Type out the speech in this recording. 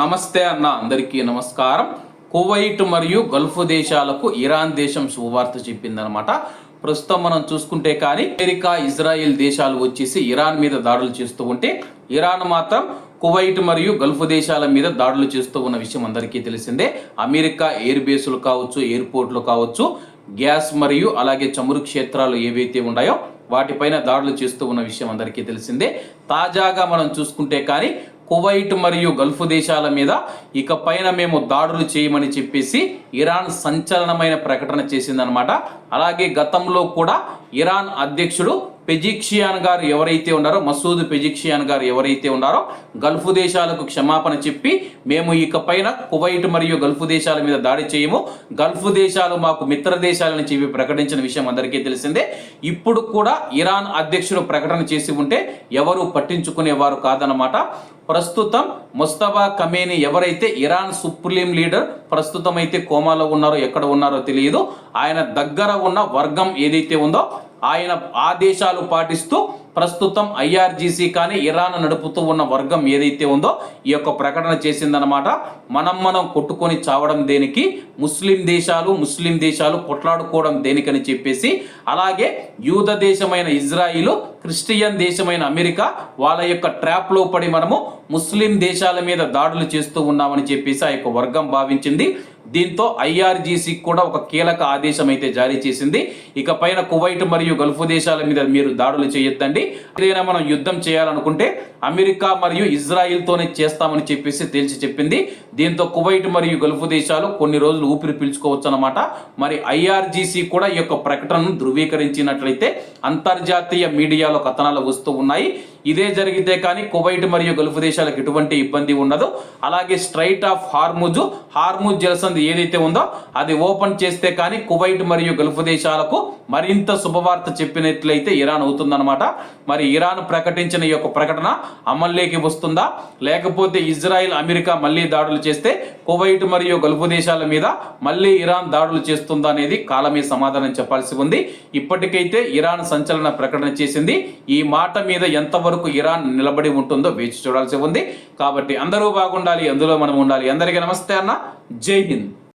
నమస్తే అన్న, అందరికీ నమస్కారం. కువైట్ మరియు గల్ఫ్ దేశాలకు ఇరాన్ దేశం శుభవార్త చెప్పిందనమాట. ప్రస్తుతం మనం చూసుకుంటే కానీ అమెరికా, ఇజ్రాయెల్ దేశాలు వచ్చేసి ఇరాన్ మీద దాడులు చేస్తూ ఉంటే, ఇరాన్ మాత్రం కువైట్ మరియు గల్ఫ్ దేశాల మీద దాడులు చేస్తూ ఉన్న విషయం అందరికీ తెలిసిందే. అమెరికా ఎయిర్ బేసులు కావచ్చు, ఎయిర్పోర్ట్లు కావచ్చు, గ్యాస్ మరియు అలాగే చమురు క్షేత్రాలు ఏవైతే ఉన్నాయో వాటిపైన దాడులు చేస్తూ ఉన్న విషయం అందరికీ తెలిసిందే. తాజాగా మనం చూసుకుంటే కానీ కువైట్ మరియు గల్ఫ్ దేశాల మీద ఇక పైన మేము దాడులు చేయమని చెప్పేసి ఇరాన్ సంచలనమైన ప్రకటన చేసిందనమాట. అలాగే గతంలో కూడా ఇరాన్ అధ్యక్షుడు పెజిక్షియాన్ గారు ఎవరైతే ఉన్నారో, మసూద్ పెజిక్షియాన్ గారు ఎవరైతే ఉన్నారో గల్ఫ్ దేశాలకు క్షమాపణ చెప్పి మేము ఇక పైన కువైట్ మరియు గల్ఫ్ దేశాల మీద దాడి చేయము, గల్ఫ్ దేశాలు మాకు మిత్ర దేశాలని చెప్పి ప్రకటించిన విషయం అందరికీ తెలిసిందే. ఇప్పుడు కూడా ఇరాన్ అధ్యక్షుడు ప్రకటన చేసి ఉంటే ఎవరు పట్టించుకునేవారు కాదనమాట. ప్రస్తుతం ముస్తఫా ఖమేనీ ఎవరైతే ఇరాన్ సుప్రీం లీడర్, ప్రస్తుతం అయితే కోమాలో ఉన్నారో ఎక్కడ ఉన్నారో తెలియదు, ఆయన దగ్గర ఉన్న వర్గం ఏదైతే ఉందో ఆయన ఆదేశాలు పాటిస్తూ ప్రస్తుతం ఐఆర్జీసీ కానీ ఇరాన్ నడుపుతూ ఉన్న వర్గం ఏదైతే ఉందో ఈ యొక్క ప్రకటన చేసిందనమాట. మనం కొట్టుకొని చావడం దేనికి, ముస్లిం దేశాలు కొట్లాడుకోవడం దేనికని చెప్పేసి, అలాగే యూద దేశమైన ఇజ్రాయిల్, క్రిస్టియన్ దేశమైన అమెరికా వాళ్ళ యొక్క ట్రాప్లో పడి మనము ముస్లిం దేశాల మీద దాడులు చేస్తూ ఉన్నామని చెప్పేసి ఆ యొక్క వర్గం భావించింది. దీంతో ఐఆర్జీసీ కూడా ఒక కీలక ఆదేశం అయితే జారీ చేసింది. ఇక పైన కువైట్ మరియు గల్ఫ్ దేశాల మీద మీరు దాడులు చేయొద్దండి, ఏదైనా మనం యుద్ధం చేయాలనుకుంటే అమెరికా మరియు ఇజ్రాయిల్తోనే చేస్తామని చెప్పేసి తేల్చి చెప్పింది. దీంతో కువైట్ మరియు గల్ఫ్ దేశాలు కొన్ని రోజులు ఊపిరి పీల్చుకోవచ్చు అన్నమాట. మరి ఐఆర్జీసీ కూడా ఈ యొక్క ప్రకటనను ధృవీకరించినట్లయితే అంతర్జాతీయ మీడియాలో కథనాలు వస్తూ ఉన్నాయి. ఇదే జరిగితే కానీ కువైట్ మరియు గల్ఫ్ దేశాలకు ఎటువంటి ఇబ్బంది ఉండదు. అలాగే స్ట్రైట్ ఆఫ్ హార్ముజ్ జలసంధి ఏదైతే ఉందో అది ఓపెన్ చేస్తే కానీ కువైట్ మరియు గల్ఫ్ దేశాలకు మరింత శుభవార్త చెప్పినట్లయితే ఇరాన్ అవుతుందన్నమాట. మరి ఇరాన్ ప్రకటించిన ఈ యొక్క ప్రకటన అమల్లోకి వస్తుందా, లేకపోతే ఇజ్రాయిల్, అమెరికా మళ్ళీ దాడులు చేస్తే కువైట్ మరియు గల్ఫ్ దేశాల మీద మళ్ళీ ఇరాన్ దాడులు చేస్తుందా అనేది కాలమే సమాధానం చెప్పాల్సి ఉంది. ఇప్పటికైతే ఇరాన్ సంచలన ప్రకటన చేసింది. ఈ మాట మీద ఎంతవరకు ఇరాన్ నిలబడి ఉంటుందో వేచి చూడాల్సి ఉంది. కాబట్టి అందరూ బాగుండాలి, అందులో మనం ఉండాలి. అందరికీ నమస్తే అన్న, జై హింద్.